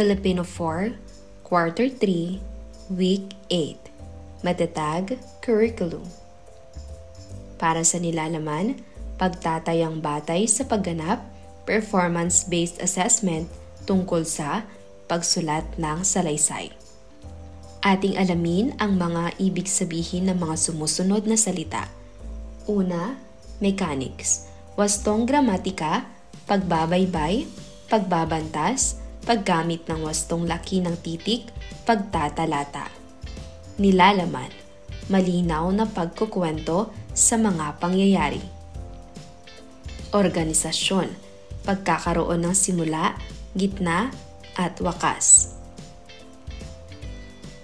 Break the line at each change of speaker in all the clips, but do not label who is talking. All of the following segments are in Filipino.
Filipino 4, Quarter 3, Week 8, Matatag Curriculum. Para sa nilalaman, pagtatayang batay sa pagganap, performance-based assessment tungkol sa pagsulat ng salaysay. Ating alamin ang mga ibig sabihin ng mga sumusunod na salita. Una, mechanics, wastong gramatika, pagbabaybay, pagbabantas, paggamit ng wastong laki ng titik, pagtatalata. Nilalaman, malinaw na pagkukwento sa mga pangyayari. Organisasyon, pagkakaroon ng simula, gitna, at wakas.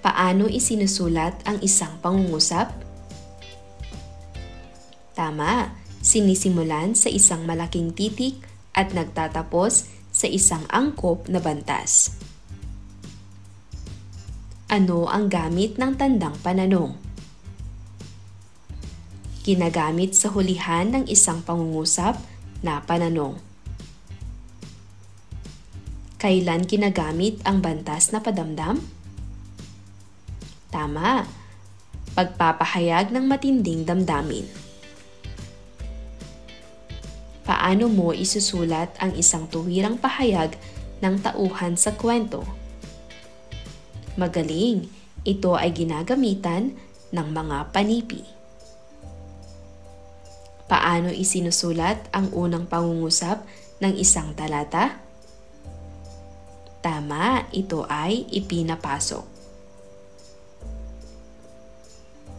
Paano isinusulat ang isang pangungusap? Tama, sinisimulan sa isang malaking titik at nagtatapos sa isang angkop na bantas. Ano ang gamit ng tandang pananong? Ginagamit sa hulihan ng isang pangungusap na pananong. Kailan ginagamit ang bantas na padamdam? Tama, pagpapahayag ng matinding damdamin. Paano mo isusulat ang isang tuwirang pahayag ng tauhan sa kwento? Magaling, ito ay ginagamitan ng mga panipi. Paano isinusulat ang unang pangungusap ng isang talata? Tama, ito ay ipinapasok.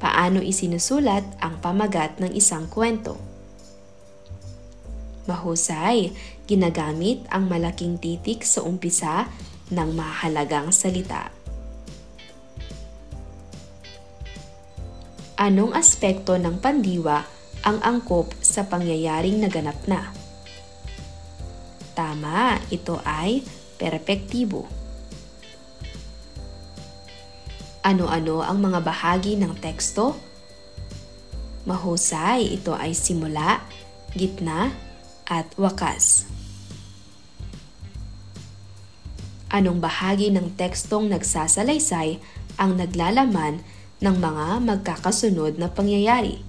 Paano isinusulat ang pamagat ng isang kwento? Mahusay, ginagamit ang malaking titik sa umpisa ng mahalagang salita. Anong aspekto ng pandiwa ang angkop sa pangyayaring naganap na? Tama, ito ay perpektibo. Ano-ano ang mga bahagi ng teksto? Mahusay, ito ay simula, gitna, at wakas. Anong bahagi ng tekstong nagsasalaysay ang naglalaman ng mga magkakasunod na pangyayari?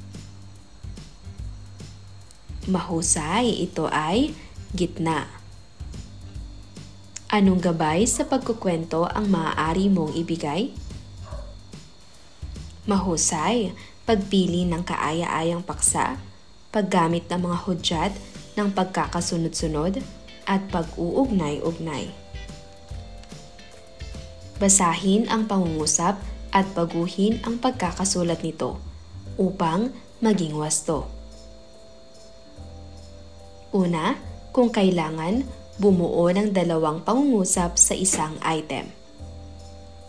Mahusay, ito ay gitna. Anong gabay sa pagkukwento ang maaari mong ibigay? Mahusay, pagpili ng kaaya-ayang paksa, paggamit ng mga hudyat ng pagkakasunod-sunod at pag-uugnay-ugnay. Basahin ang pangungusap at baguhin ang pagkakasulat nito upang maging wasto. Una, kung kailangan, bumuo ng 2 pangungusap sa isang item.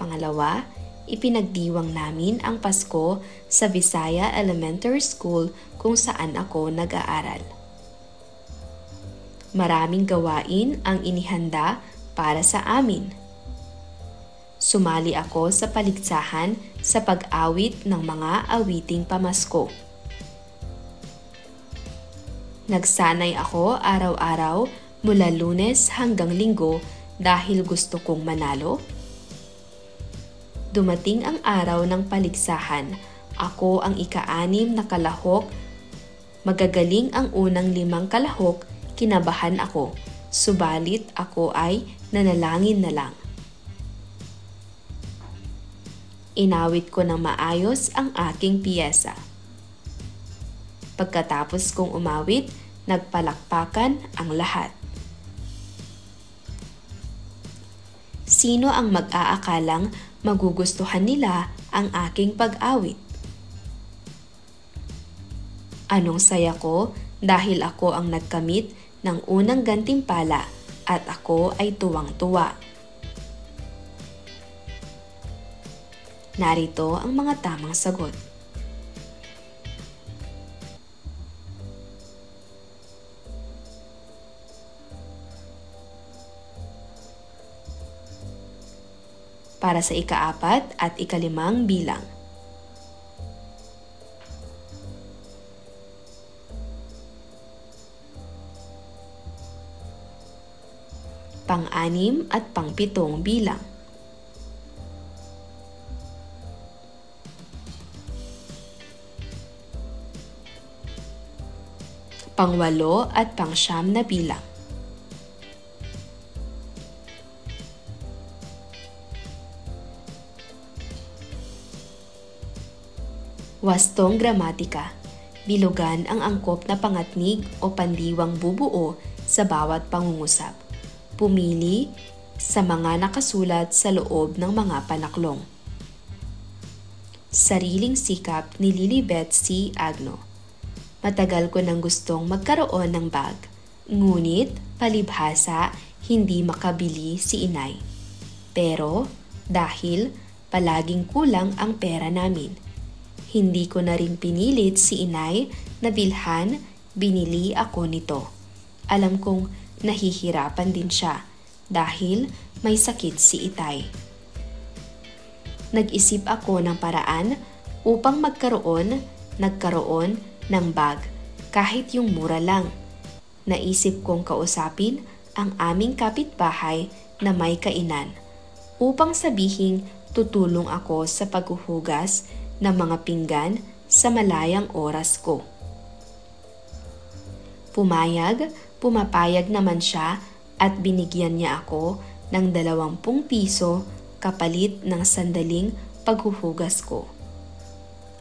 Pangalawa, ipinagdiwang namin ang Pasko sa Visaya Elementary School kung saan ako nag-aaral. Maraming gawain ang inihanda para sa amin. Sumali ako sa paligsahan sa pag-awit ng mga awiting pamasko. Nagsanay ako araw-araw mula Lunes hanggang Linggo dahil gusto kong manalo. Dumating ang araw ng paligsahan. Ako ang ika-6 na kalahok. Magagaling ang unang 5 kalahok. Kinabahan ako, subalit ako ay nanalangin na lang. Inawit ko ng maayos ang aking piyesa. Pagkatapos kong umawit, nagpalakpakan ang lahat. Sino ang mag-aakalang magugustuhan nila ang aking pag-awit? Anong saya ko dahil ako ang nagkamit ng unang gantimpala at ako ay tuwang-tuwa. Narito ang mga tamang sagot. Para sa ika-4 at ika-5 bilang. pang-6 at pang-7 bilang. Pang-8 at pang-9 na bilang. Wastong gramatika. Bilugan ang angkop na pangatnig o pandiwang bubuo sa bawat pangungusap. Pumili sa mga nakasulat sa loob ng mga panaklong. Sariling sikap ni Lilibet C. Agno. Matagal ko nang gustong magkaroon ng bag, ngunit palibhasa hindi makabili si inay. Pero dahil palaging kulang ang pera namin, hindi ko na rin pinilit si inay na bilhan, binili ako nito. Alam kong nahihirapan din siya dahil may sakit si itay. Nag-isip ako ng paraan upang nagkaroon ng bag kahit yung mura lang. Naisip kong kausapin ang aming kapitbahay na may kainan upang sabihing tutulong ako sa paghuhugas ng mga pinggan sa malayang oras ko. Pumapayag naman siya at binigyan niya ako ng 20 piso kapalit ng sandaling paghuhugas ko.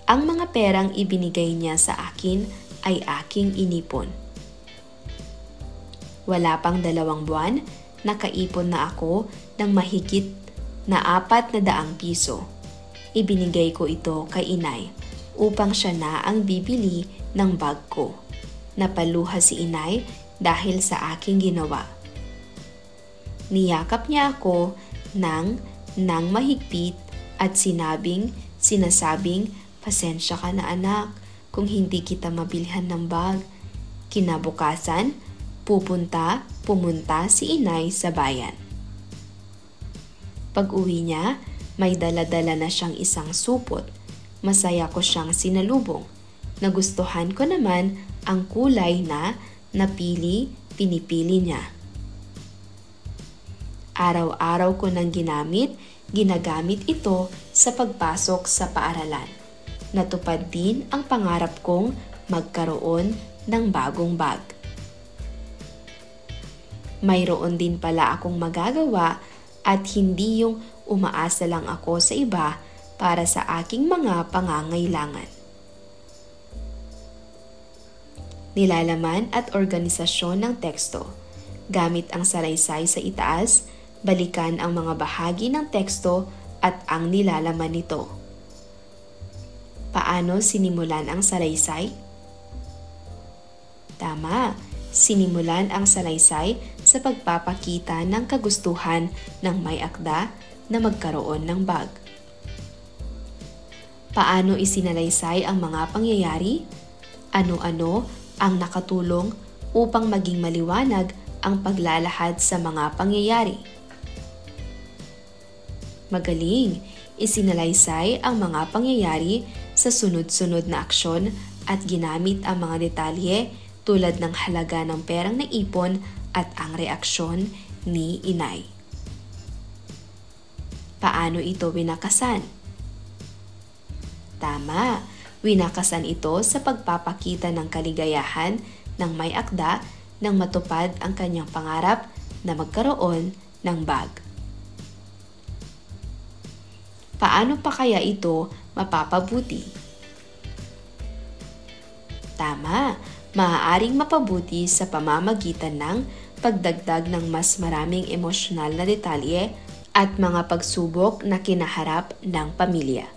Ang mga perang ibinigay niya sa akin ay aking inipon. Wala pang 2 buwan, nakaipon na ako ng mahigit na 400 piso. Ibinigay ko ito kay inay upang siya na ang bibili ng bag ko. Napaluha si inay dahil sa aking ginawa. Niyakap niya ako nang mahigpit at sinasabing, "Pasensya ka na anak kung hindi kita mabilhan ng bag." Kinabukasan, pumunta si inay sa bayan. Pag-uwi niya, may dala-dala na siyang isang supot. Masaya ko siyang sinalubong. Nagustuhan ko naman ang kulay na pinipili niya. Araw-araw ko nang ginagamit ito sa pagpasok sa paaralan. Natupad din ang pangarap kong magkaroon ng bagong bag. Mayroon din pala akong magagawa at hindi yung umaasa lang ako sa iba para sa aking mga pangangailangan. Nilalaman at organisasyon ng teksto. Gamit ang salaysay sa itaas, balikan ang mga bahagi ng teksto at ang nilalaman nito. Paano sinimulan ang salaysay? Tama, sinimulan ang salaysay sa pagpapakita ng kagustuhan ng may akda na magkaroon ng bag. Paano isinalaysay ang mga pangyayari? Ano-ano ang nakatulong upang maging maliwanag ang paglalahad sa mga pangyayari? Magaling! Isinalaysay ang mga pangyayari sa sunod-sunod na aksyon at ginamit ang mga detalye tulad ng halaga ng perang naipon at ang reaksyon ni inay. Paano ito winakasan? Tama, winakasan ito sa pagpapakita ng kaligayahan ng may akda nang matupad ang kanyang pangarap na magkaroon ng bag. Paano pa kaya ito mapapabuti? Tama, maaaring mapabuti sa pamamagitan ng pagdagdag ng mas maraming emosyonal na detalye at mga pagsubok na kinaharap ng pamilya.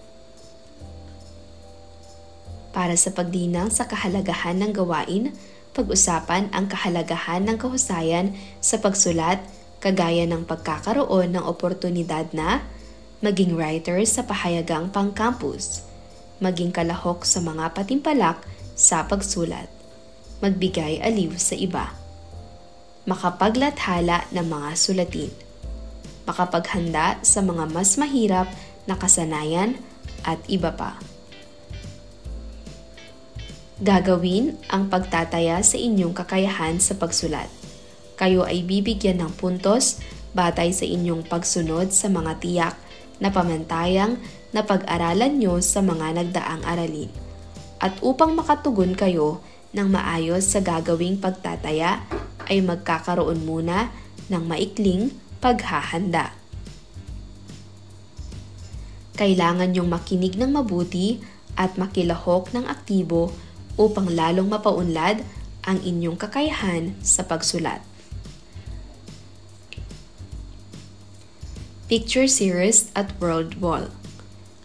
Para sa pagdinang sa kahalagahan ng gawain, pag-usapan ang kahalagahan ng kahusayan sa pagsulat kagaya ng pagkakaroon ng oportunidad na maging writer sa pahayagang pang-campus, maging kalahok sa mga patimpalak sa pagsulat, magbigay aliw sa iba, makapaglathala ng mga sulatin, makapaghanda sa mga mas mahirap na kasanayan at iba pa. Gagawin ang pagtataya sa inyong kakayahan sa pagsulat. Kayo ay bibigyan ng puntos batay sa inyong pagsunod sa mga tiyak na pamantayang na pag-aralan nyo sa mga nagdaang aralin. At upang makatugon kayo ng maayos sa gagawing pagtataya, ay magkakaroon muna ng maikling paghahanda. Kailangan nyong makinig ng mabuti at makilahok ng aktibo upang lalong mapaunlad ang inyong kakayahan sa pagsulat. Picture series at word wall.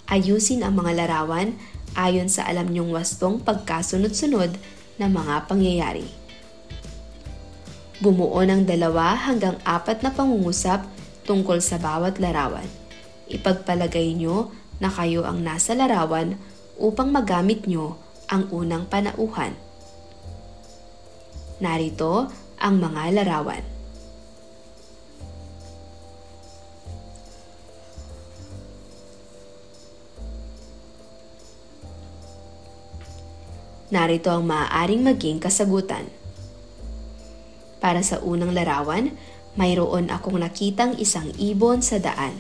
Ayusin ang mga larawan ayon sa alam nyong wastong pagkasunod-sunod na mga pangyayari. Bumuo ng 2 hanggang 4 na pangungusap tungkol sa bawat larawan. Ipagpalagay nyo na kayo ang nasa larawan upang magamit nyo ang unang panauhan. Narito ang mga larawan. Narito ang maaaring maging kasagutan. Para sa unang larawan, mayroon akong nakitang isang ibon sa daan.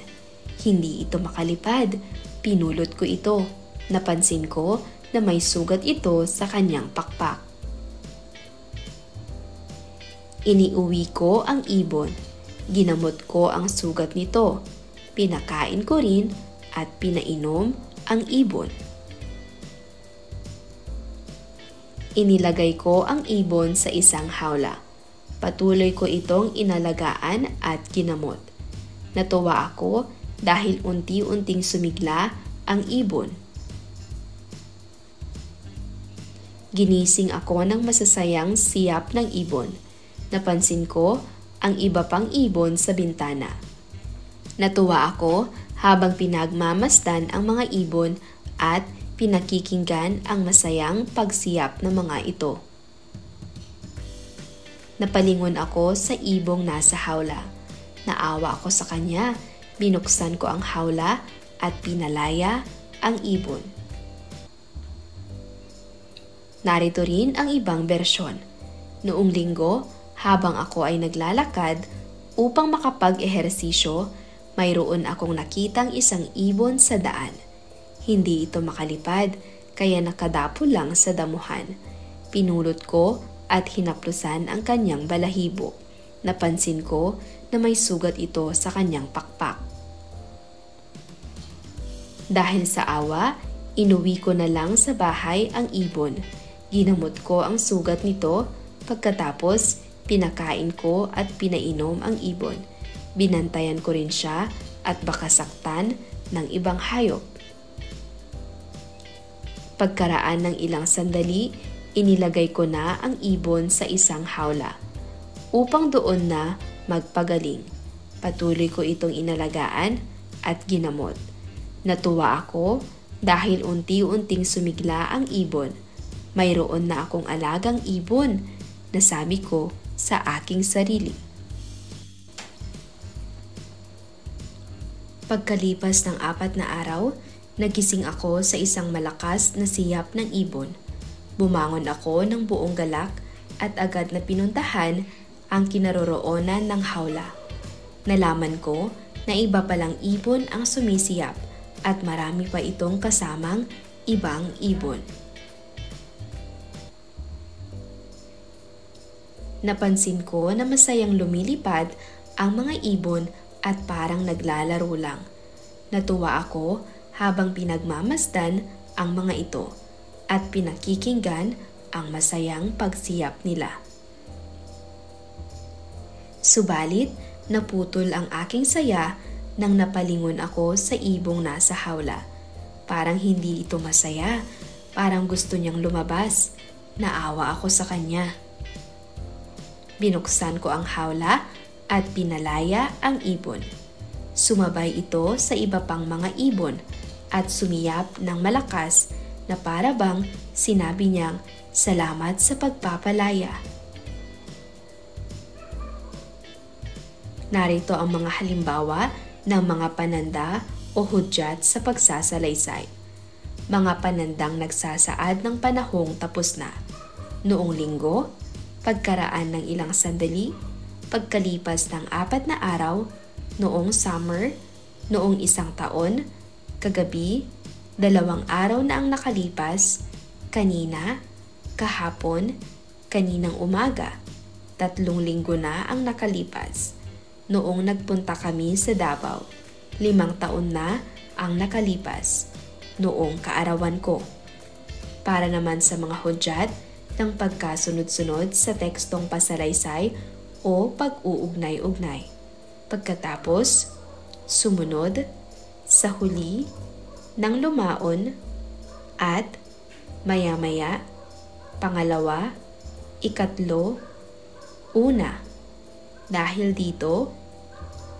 Hindi ito makalipad. Pinulot ko ito. Napansin ko na may sugat ito sa kanyang pakpak. Iniuwi ko ang ibon. Ginamot ko ang sugat nito. Pinakain ko rin at pinainom ang ibon. Inilagay ko ang ibon sa isang hawla. Patuloy ko itong inalagaan at ginamot. Natuwa ako dahil unti-unting sumigla ang ibon. Ginising ako ng masasayang siyap ng ibon. Napansin ko ang iba pang ibon sa bintana. Natuwa ako habang pinagmamasdan ang mga ibon at pinakikinggan ang masayang pagsiyap ng mga ito. Napalingon ako sa ibong nasa hawla. Naawa ako sa kanya. Binuksan ko ang hawla at pinalaya ang ibon. Narito rin ang ibang bersyon. Noong linggo, habang ako ay naglalakad upang makapag-ehersisyo, mayroon akong nakitang isang ibon sa daan. Hindi ito makalipad, kaya nakadapo lang sa damuhan. Pinulot ko at hinaplusan ang kanyang balahibo. Napansin ko na may sugat ito sa kanyang pakpak. Dahil sa awa, inuwi ko na lang sa bahay ang ibon. Ginamot ko ang sugat nito, pagkatapos pinakain ko at pinainom ang ibon. Binantayan ko rin siya at baka saktan ng ibang hayop. Pagkaraan ng ilang sandali, inilagay ko na ang ibon sa isang hawla upang doon na magpagaling. Patuloy ko itong inalagaan at ginamot. Natuwa ako dahil unti-unting sumigla ang ibon. Mayroon na akong alagang ibon, nasabi ko sa aking sarili. Pagkalipas ng 4 na araw, nagising ako sa isang malakas na siyap ng ibon. Bumangon ako ng buong galak at agad na pinuntahan ang kinaroroonan ng hawla. Nalaman ko na iba palang ibon ang sumisiyap at marami pa itong kasamang ibang ibon. Napansin ko na masayang lumilipad ang mga ibon at parang naglalaro lang. Natuwa ako habang pinagmamasdan ang mga ito at pinakikinggan ang masayang pagsiyap nila. Subalit, naputol ang aking saya nang napalingon ako sa ibong nasa hawla. Parang hindi ito masaya, parang gusto niyang lumabas. Naawa ako sa kanya. Binuksan ko ang hawla at pinalaya ang ibon. Sumabay ito sa iba pang mga ibon at sumiyap ng malakas na para bang sinabi niyang salamat sa pagpapalaya. Narito ang mga halimbawa ng mga pananda o hudyat sa pagsasalaysay. Mga panandang nagsasaad ng panahong tapos na. Noong linggo, pagkaraan ng ilang sandali, Pagkalipas ng 4 na araw, noong summer, noong 1 taon, kagabi, 2 araw na ang nakalipas, kanina, kahapon, kaninang umaga, 3 linggo na ang nakalipas. Noong nagpunta kami sa Davao, 5 taon na ang nakalipas, noong kaarawan ko. Para naman sa mga hudyat ng pagkasunod-sunod sa tekstong pasalaysay o pag-uugnay-ugnay. Pagkatapos, sumunod, sa huli, nang lumaon, at maya-maya, pangalawa, ikatlo, una. Dahil dito,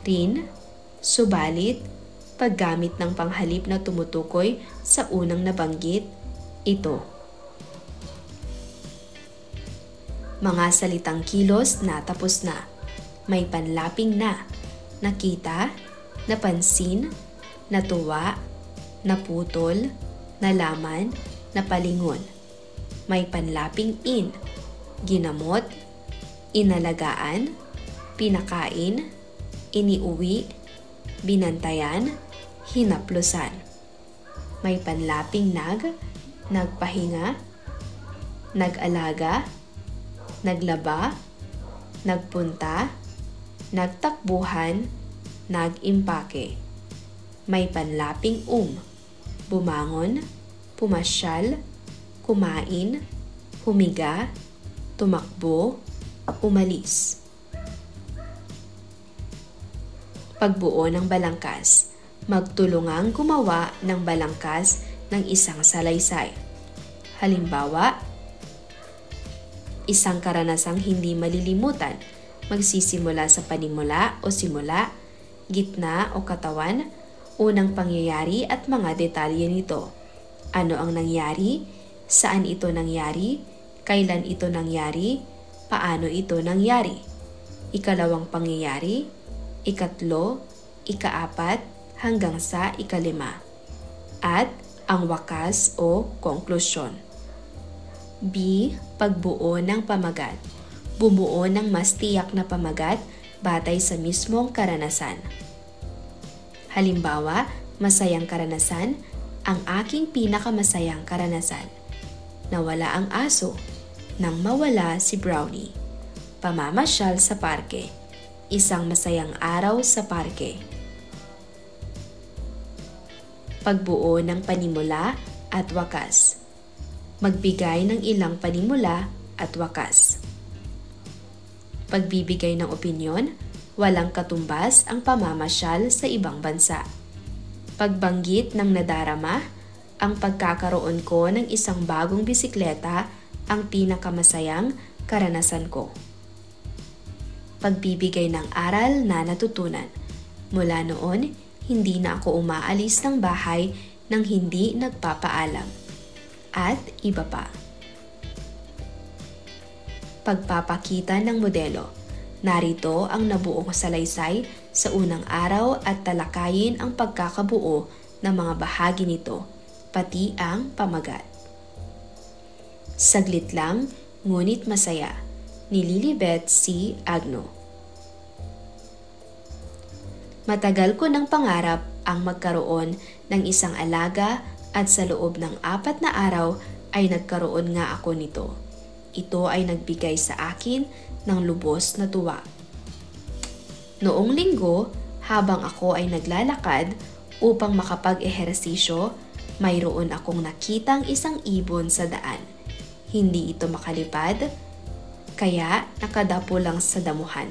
rin, subalit, paggamit ng panghalip na tumutukoy sa unang nabanggit, ito. Mga salitang kilos na tapos na. May panlaping na. Nakita, napansin, natuwa, naputol, nalaman, napalingon. May panlaping in. Ginamot, inalagaan, pinakain, iniuwi, binantayan, hinaplusan. May panlaping nagpahinga, nag-alaga, naglaba, nagpunta, nagtakbuhan, nag-impake. May panlaping bumangon, pumasyal, kumain, humiga, tumakbo, umalis. Pagbuo ng balangkas. Magtulungang gumawa ng balangkas ng isang salaysay. Halimbawa, isang karanasang hindi malilimutan, magsisimula sa panimula o simula, gitna o katawan, unang pangyayari at mga detalye nito. Ano ang nangyari? Saan ito nangyari? Kailan ito nangyari? Paano ito nangyari? Ikalawang pangyayari, ikatlo, ikaapat, hanggang sa ikalima. At ang wakas o konklusyon. B. Pagbuo ng pamagat. Bumuo ng mas tiyak na pamagat batay sa mismong karanasan. Halimbawa, masayang karanasan, ang aking pinakamasayang karanasan. Nawala ang aso, nang mawala si Brownie. Pamamasyal sa parke. Isang masayang araw sa parke. Pagbuo ng panimula at wakas. Magbigay ng ilang panimula at wakas. Pagbibigay ng opinyon, walang katumbas ang pamamasyal sa ibang bansa. Pagbanggit ng nadarama, ang pagkakaroon ko ng isang bagong bisikleta ang pinakamasayang karanasan ko. Pagbibigay ng aral na natutunan. Mula noon, hindi na ako umaalis ng bahay nang hindi nagpapaalam. At iba pa. Pagpapakita ng modelo. Narito ang nabuong salaysay sa unang araw at talakayin ang pagkakabuo ng mga bahagi nito, pati ang pamagat. Saglit lang, ngunit masaya. Ni Lilibet C. Agno. Matagal ko ng pangarap ang magkaroon ng isang alaga at sa loob ng 4 na araw ay nagkaroon nga ako nito. Ito ay nagbigay sa akin ng lubos na tuwa. Noong linggo, habang ako ay naglalakad upang makapag-ehersisyo, mayroon akong nakitang isang ibon sa daan. Hindi ito makalipad, kaya nakadapo lang sa damuhan.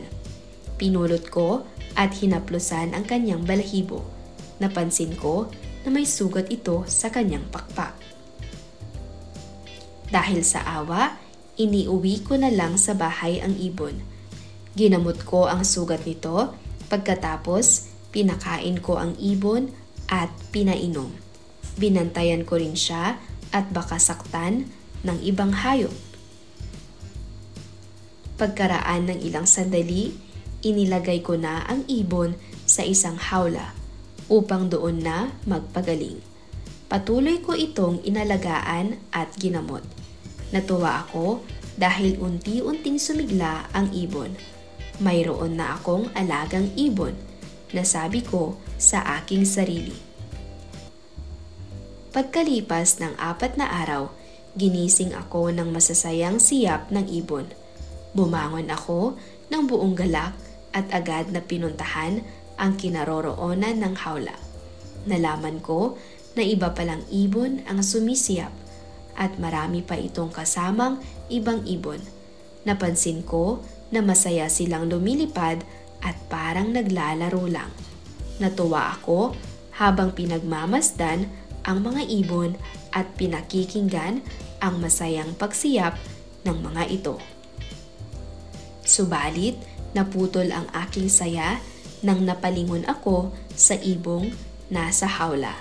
Pinulot ko at hinaplusan ang kanyang balahibo. Napansin ko na may sugat ito sa kanyang pakpak. Dahil sa awa, iniuwi ko na lang sa bahay ang ibon. Ginamot ko ang sugat nito, pagkatapos pinakain ko ang ibon at pinainom. Binantayan ko rin siya at baka saktan ng ibang hayop. Pagkaraan ng ilang sandali, inilagay ko na ang ibon sa isang hawla upang doon na magpagaling. Patuloy ko itong inalagaan at ginamot. Natuwa ako dahil unti-unting sumigla ang ibon. mayroon na akong alagang ibon, nasabi ko sa aking sarili. Pagkalipas ng 4 na araw, ginising ako ng masasayang siyap ng ibon. Bumangon ako ng buong galak at agad na pinuntahan ang kinaroroonan ng hawla. Nalaman ko na iba palang ibon ang sumisiyap at marami pa itong kasamang ibang ibon. Napansin ko na masaya silang lumilipad at parang naglalaro lang. Natuwa ako habang pinagmamasdan ang mga ibon at pinakikinggan ang masayang pagsiyap ng mga ito. Subalit, naputol ang aking saya nang napalingon ako sa ibong nasa hawla.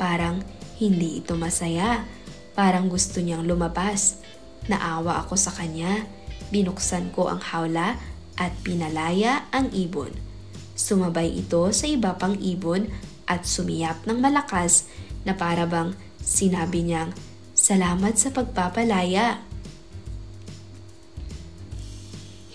Parang hindi ito masaya. Parang gusto niyang lumabas. Naawa ako sa kanya. Binuksan ko ang hawla at pinalaya ang ibon. Sumabay ito sa iba pang ibon at sumiyap ng malakas na para bang sinabi niyang, "Salamat sa pagpapalaya."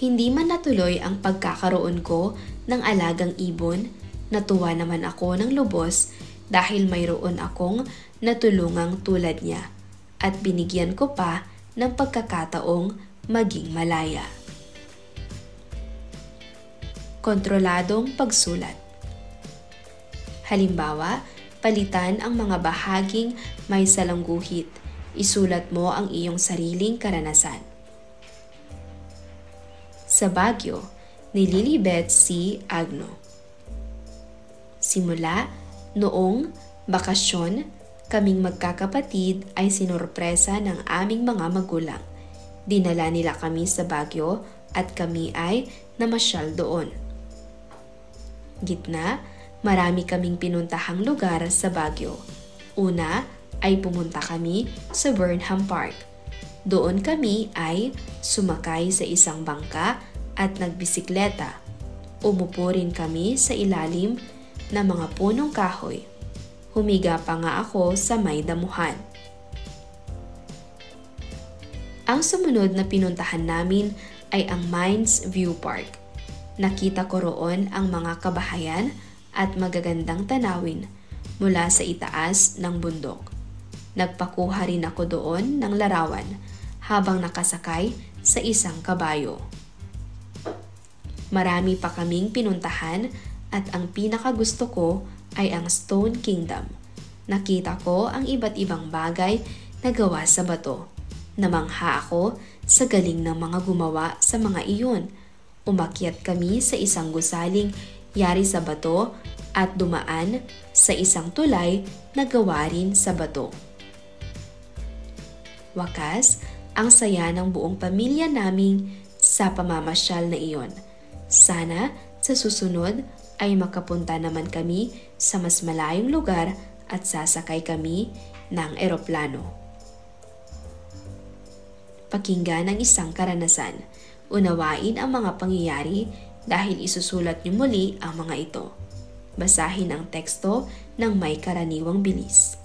Hindi man natuloy ang pagkakaroon ko ng alagang ibon, natuwa naman ako ng lubos dahil mayroon akong natulungang tulad niya at binigyan ko pa ng pagkakataong maging malaya. Kontroladong pagsulat. Halimbawa, palitan ang mga bahaging may salangguhit. Isulat mo ang iyong sariling karanasan. Sa Baguio, ni Lilibet C. Agno. Simula noong bakasyon, kaming magkakapatid ay sinurpresa ng aming mga magulang. Dinala nila kami sa Baguio at kami ay namasyal doon. Gitna, marami kaming pinuntahang lugar sa Baguio. Una ay pumunta kami sa Burnham Park. Doon kami ay sumakay sa isang bangka at nagbisikleta. Umupo rin kami sa ilalim ng mga punong kahoy. Humiga pa nga ako sa may damuhan. Ang sumunod na pinuntahan namin ay ang Mines View Park. Nakita ko roon ang mga kabahayan at magagandang tanawin mula sa itaas ng bundok. Nagpakuha rin ako doon ng larawan habang nakasakay sa isang kabayo. Marami pa kaming pinuntahan at ang pinakagusto ko ay ang Stone Kingdom. Nakita ko ang iba't ibang bagay na gawa sa bato. Namangha ako sa galing ng mga gumawa sa mga iyon. Umakyat kami sa isang gusaling yari sa bato at dumaan sa isang tulay na gawa rin sa bato. Wakas, ang saya ng buong pamilya naming sa pamamasyal na iyon. Sana sa susunod ay makapunta naman kami sa mas malayong lugar at sasakay kami ng eroplano. Pakinggan ang isang karanasan. Unawain ang mga pangyayari dahil isusulat niyo muli ang mga ito. Basahin ang teksto ng may karaniwang bilis.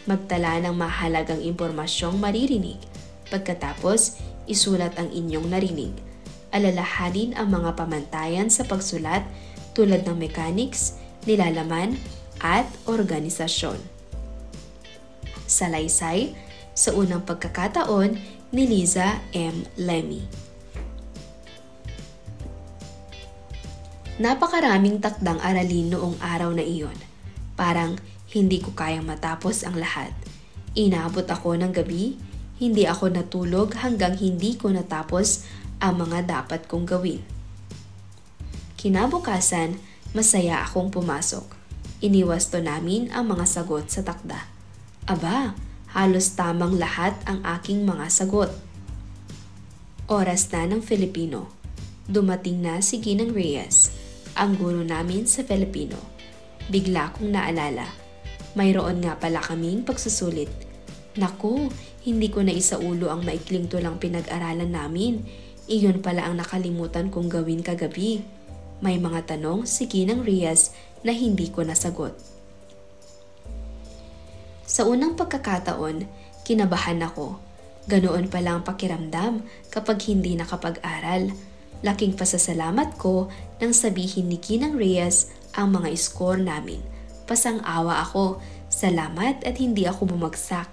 Magtala ng mahalagang impormasyong maririnig. Pagkatapos, isulat ang inyong narinig. Alalahanin ang mga pamantayan sa pagsulat tulad ng mechanics, nilalaman, at organisasyon. Salaysay sa unang pagkakataon ni Liza M. Lemmy. Napakaraming takdang aralin noong araw na iyon. Parang hindi ko kayang matapos ang lahat. Inabot ako ng gabi, hindi ako natulog hanggang hindi ko natapos ang mga dapat kong gawin. Kinabukasan, masaya akong pumasok. Iniwasto namin ang mga sagot sa takda. Aba, halos tamang lahat ang aking mga sagot. Oras na ng Filipino. Dumating na si Ginang Reyes, ang guro namin sa Filipino. Bigla kong naalala. Mayroon nga pala kaming pagsusulit. Naku, hindi ko na isaulo ang maikling tulang pinag-aralan namin. Iyon pala ang nakalimutan kong gawin kagabi. May mga tanong si Ginang Reyes na hindi ko nasagot. Sa unang pagkakataon, kinabahan ako. Ganoon pala ang pakiramdam kapag hindi nakapag-aral. Laking pasasalamat ko nang sabihin ni Ginang Reyes ang mga score namin. Pasang-awa ako. Salamat at hindi ako bumagsak.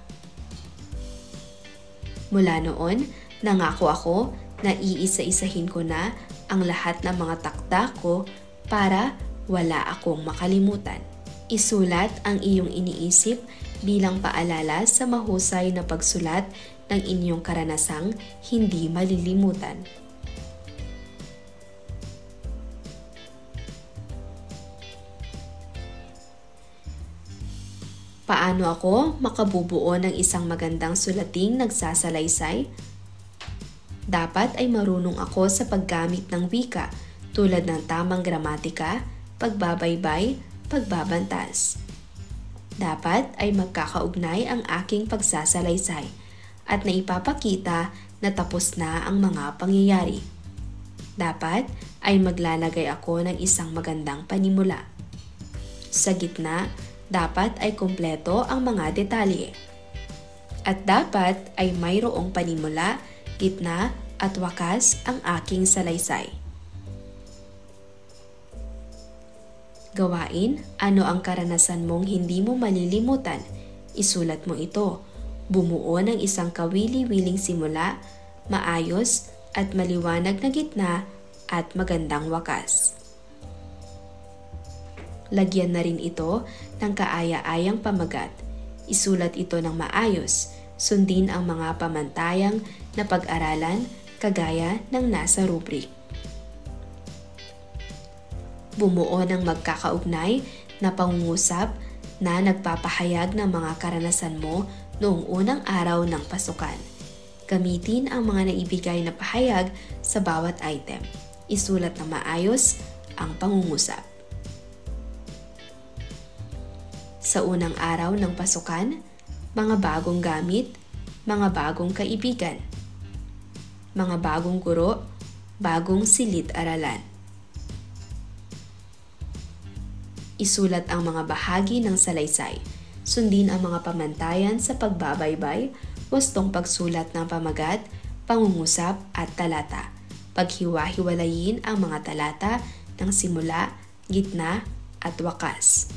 Mula noon, nangako ako na iisa-isahin ko na ang lahat ng mga takda ko para wala akong makalimutan. Isulat ang iyong iniisip bilang paalala sa mahusay na pagsulat ng inyong karanasang hindi malilimutan. Paano ako makabubuo ng isang magandang sulating nagsasalaysay? Dapat ay marunong ako sa paggamit ng wika tulad ng tamang gramatika, pagbabaybay, pagbabantas. Dapat ay magkakaugnay ang aking pagsasalaysay at naipapakita na tapos na ang mga pangyayari. Dapat ay maglalagay ako ng isang magandang panimula. Sa gitna, dapat ay kumpleto ang mga detalye. At dapat ay mayroong panimula, gitna at wakas ang aking salaysay. Gawain, ano ang karanasan mong hindi mo malilimutan? Isulat mo ito. Bumuo ng isang kawili-wiling simula, maayos at maliwanag na gitna at magandang wakas. Lagyan na rin ito ng kaaya-ayang pamagat. Isulat ito ng maayos. Sundin ang mga pamantayang na pag-aralan kagaya ng nasa rubrik. Bumuo ng magkakaugnay na pangungusap na nagpapahayag ng mga karanasan mo noong unang araw ng pasukan. Gamitin ang mga naibigay na pahayag sa bawat item. Isulat na maayos ang pangungusap. Sa unang araw ng pasukan, mga bagong gamit, mga bagong kaibigan, mga bagong guro, bagong silid-aralan. Isulat ang mga bahagi ng salaysay. Sundin ang mga pamantayan sa pagbabaybay, wastong pagsulat ng pamagat, pangungusap at talata. Paghiwa-hiwalayin ang mga talata ng simula, gitna at wakas.